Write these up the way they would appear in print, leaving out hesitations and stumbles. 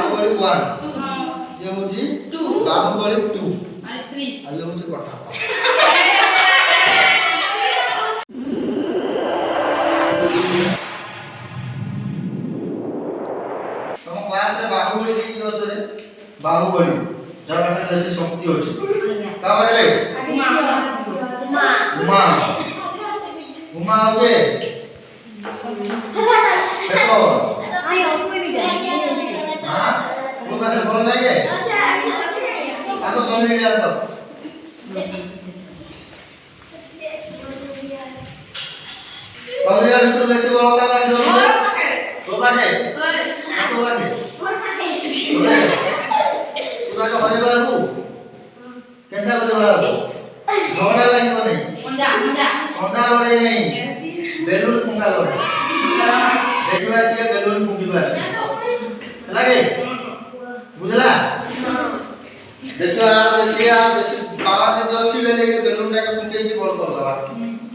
बाहुबली 1 ये होची बाहुबली 2 आणि 3 आणि होची कथा तम क्लास रे बाहुबली की अछि रे बाहुबली जा पाखरे बेसी शक्ति अछि का बोले उमा उमा आगे देखो हां वो पाखरे बोल लागे आसो जल्दी ले आसो कॉलेज भीतर बेसी बोल का बाकी तो बाटे तो बाटे तुरा का हरे बाबू केंता करे बाबू झगड़ा लागिबो नै पंजा लड़ाई नहीं बेलून फुंका लड़ाई देखिबा के बेलून फुंकीबा लागे बुझला देखो यार बेसी पावर दे अछि बेले के बेलून टा के फुंके की बड़ कर दबा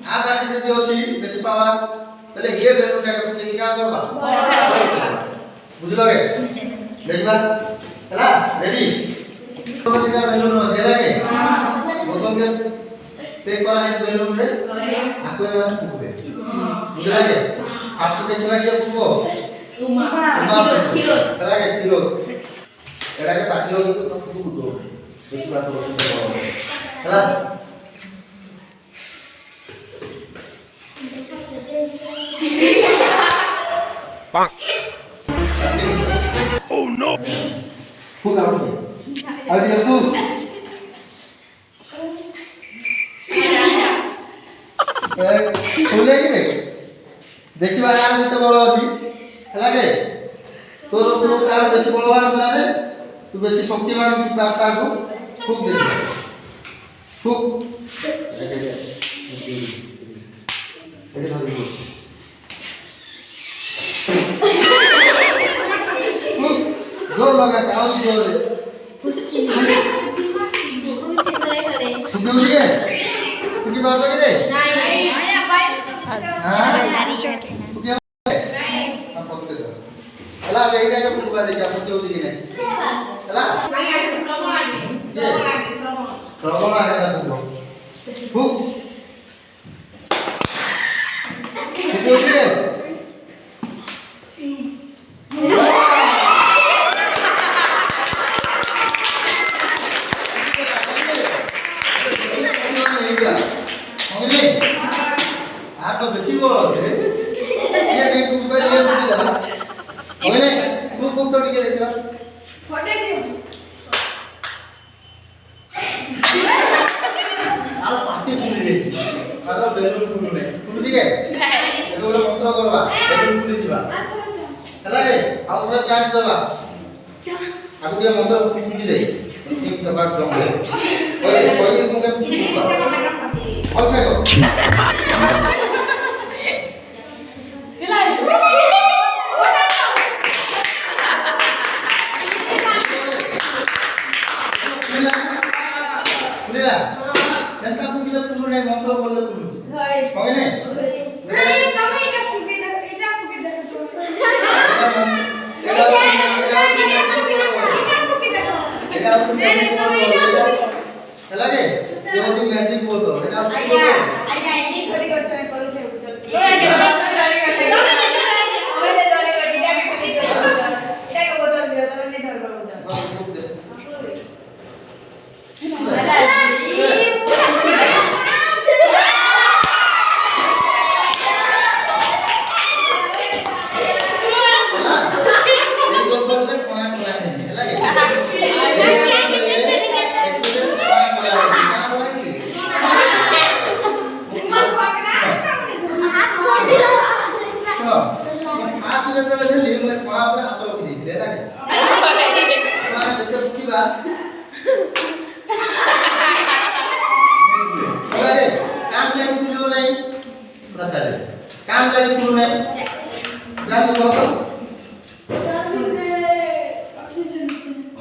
आ बाटी दे अछि बेसी पावर तले ये बेलून टा के फुंके की का करबा बुझलो के देखबा हला रेडी तो दिना बेलून से लागे बोतल के पे करा है बेलून रे आको एबार फुकबे बुझला के फास्ट देखबा के फुकबो उमा किलो लागे किलो एटा के पाटिलो के तो फुकबो देखबा तो हला पाक ओह नो फुक आउट के आइडिया फुक खोले कि देखिबा यार केते बळ अछि हला के तोर उपयोग तार बेसी बळवान करा रे तू बेसी शक्तिमान तार तार फुक दे फुक एटे धरि फुक जोर लगा के आओ जोर रे उसकी फुक दिए फुकी बात के रे नहीं हां फुकी नहीं हम पकड़े सर हला बेटा के फुक दे जा फुकी होती नहीं हला श्रवण आगे ना फुक फुक फुकी होती रे तो बेसी बोल আছে रे ये नहीं कुछ बार ये बुझी जा ओने तू फुक तो टिके देखबा फटे के আর পাটি ফুলি গেছি আর বেলুন ফুলু নাই ফুলছি কে এগুলো মন্ত্র করবা বেলুন ফুলি দিবা আচ্ছা হলা রে আর পুরো চার্জ দেবা আগে দিয়ে মন্ত্র ফুলি দেই ঠিক তো বাদ দম ওই ওই মুখে ফুলবা আচ্ছা গো सेंटा फुकिले फुलु नै मंत्र बोलले फुलुची होय होय नै नाही তুমি এটা फुकी दे এটা फुकी दे ହେଲା କେ ये होची मैजिक बोतो एटा फुकी दे आई मैजिक करी करछे करू थे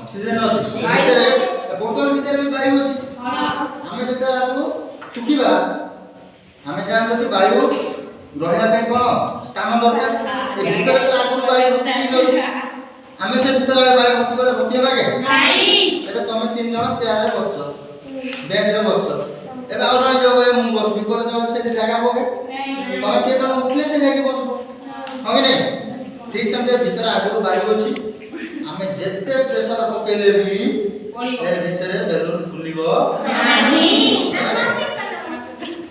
ऑक्सीजन बोतल भीतर भी वायु अछि हमें जते आपको फुकिबा हमें जान जते वायु रहया पे कोन स्थान दरकार ए भीतर तो आगु वायु फुकी अछि ଆମେ ସେ ଭିତରେ ବାୟୁ ଭର୍ତ୍ତି କରି ଭର୍ତ୍ତି ହେବା କେ ନାଇଁ ଏବେ ତମେ ତିନି ଜଣ ଚେୟାରରେ ବସଛ ବେଞ୍ଚରେ ବସଛ ଏବେ ଆଉ ଜଣେ ଯୋଉ ମୁଁ ବସିବି ପରେ ତମେ ସେଠି ଜାଗା ହବ ତମେ କିଏ ଜଣ ଉଠିଲେ ସେ ଯାଇକି ବସିବ ହଁ କି ନାଇଁ ଠିକ ସେମିତି ଭିତରେ ଆଗକୁ ବାୟୁ ଅଛି ଆମେ ଯେତେ ପ୍ରେସର ପକେଇଲେ ବି ଏ ଭିତରେ ବେଲୁନ ଫୁଲିବ ନାହିଁ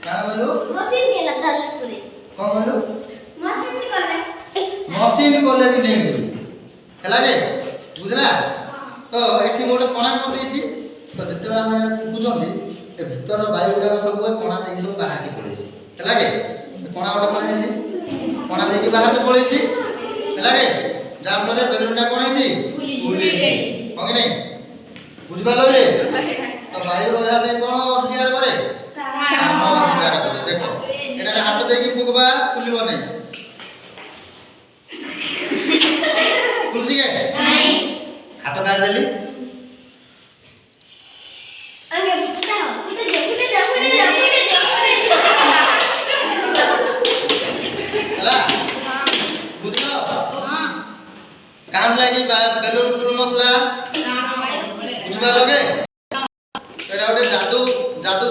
କାଁ ବୋଲୁ ମସିନ କେ ଲଗାଲ ପୁରେ କଣ ବୋଲୁ ମସିନ କଲେ ମସିନ କଲେ ବି ନେଇ ହୁଏ ହେଲା କେ ବୁଝିଲା ତ ଏଠି ମୁଁ ଗୋଟେ କଣା କରିଦେଇଛି ତ ଯେତେବେଳେ ଆମେ ଫୁକୁଛନ୍ତି ଏ ଭିତର ବାୟୁ ଗୁଡାକ ସବୁ କଣା ଦେଇକି ସବୁ ବାହାରକୁ ପଳେଇଛି ହେଲା କେ କଣା ଗୋଟେ କଣ ହେଇଛି କଣା ଦେଇକି ବାହାରକୁ ପଳେଇଛି ହେଲା କେ ଯାହା ଫଳରେ ବେଲୁନଟା କଣ ହେଇଛି ଫୁଲିଛି ହଁ କି ନାଇଁ ବୁଝିପାରିଲ ରେ ତ ବାୟୁ ରହିବା ପାଇଁ କଣ ଅଧିକାର କରେ ସ୍ଥାନ ଅଧିକାର କରେ ଦେଖ ଏଟାରେ ହାତ ଦେଇକି ଫୁକବା ଫୁଲିବ ନାହିଁ ଫୁଲଛି କେ ହାତ କାଢି ଦେଲି ଆगे ବୁଝାओ ଫୁଟେ ଯାଉ ହେଲା ବୁଝିଲ କାନ ଲାଗି ବେଲୁନ ଫୁଲୁନଥିଲା ବୁଝିପାରିଲ କେ ଏଟା ଗୋଟେ ଜାଦୁ ଜାଦୁ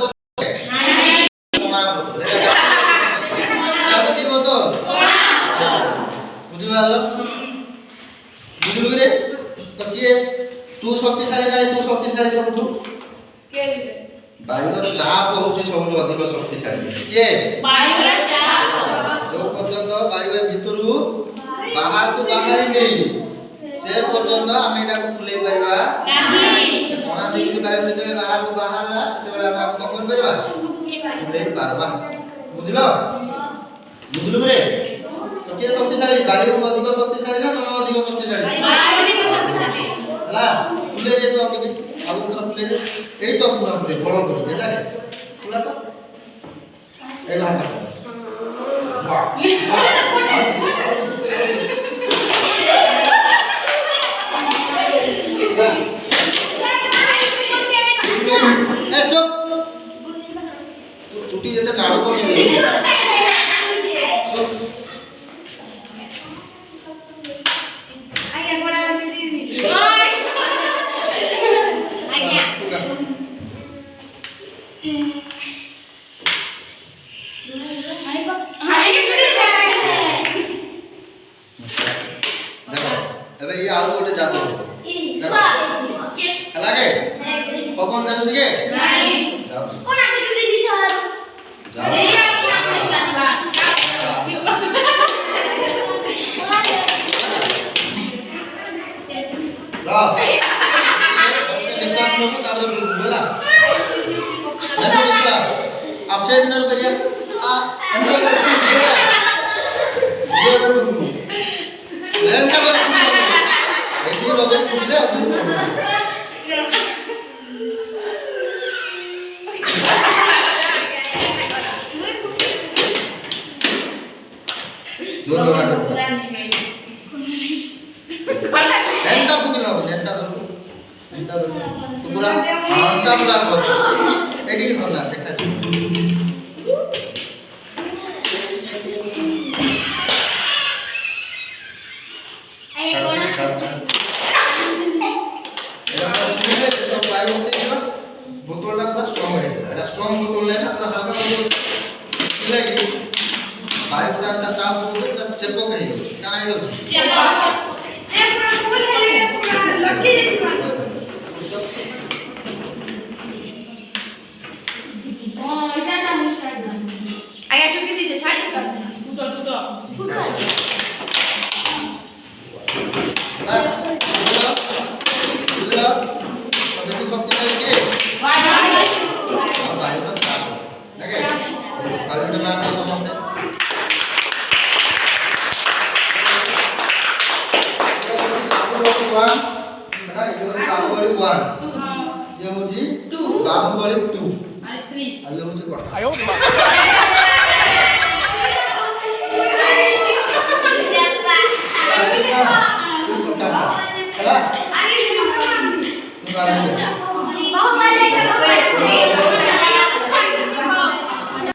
ବୁଝିପାରିଲ ବୁଝିଲୁ रे तो किए तू शक्तिशाली नाही तू शक्तिशाली सबठू के बायुर चाप होउची सबठू अधिक शक्तिशाली किए बायुर चाप जो पर्यंत बायु भितरु बाहर को बाहरी नहीं से पर्यंत हम एटा को फुले परबा नाही कोना देखि बायु जेते बाहर को बाहर सेते हम कोन कर परबा फुले परबा बुझलो बुझलु रे तो के शक्तिशाली बायु अधिक शक्तिशाली ना तुम अधिक शक्तिशाली ହେଲା ଫୁଲେ ଯେ ତ ଟିକେ ଆଉ ପୁରା ଫୁଲେ ଯେ ଏଇ ତ ପୁରା ଫୁଲେ ବଡ଼ କରି ଦେ ଜାନେ ପୁରା ତ ଏଇ ହାତ ଏ ଚୁপ ଛୁଟି ଯେତେ ନାଡୁ କରି ଦେ ଆଜ୍ଞା ବଡ ଅଛି ଏବେ ଇଏ ଆଉ ଗୋଟେ ଜାଦୁ ହେଲା କେ ପବନ ଯାଉଛି କେ ନାଇଁ କୋଣ ଆगे ଜୁଡ଼ି ଦି ଥର ଦେଇ ଆମେ କାଟିବା निश्वास लो तापर बोला आशे दिन करिया आ एंता करके जोर लेंता कर एठी लगे कुले जोर लगा एंता कुले एंता तो एंता तो पूरा शांता पूरा कर एठी होना देखा आगे कोण बोतलটা পুরো স্ট্রং হয়ে যায় এটা স্ট্রং বোতল না পুরো হালকা বোতল লাগি বায়ুটা চাপ হচ্ছে এটা চেপক হয়ে গেল কানা হয়ে গেল এ পুরো ফুল হেলে পুরো লটকি দিছিবা ও এটা না মুছাই না আগে চুকি দিছে ছাড়ি কর ফুটো ফুটো ফুটো বুঝলা বেশি শক্তিশালী কে বায়ু বায়ুটা চাপ ওকে বায়ুটা চাপ সমস্ত वन बेटा ये होची बाहुबली 1 ये होची 2 बाहुबली 2 आणि 3 ये होची कोण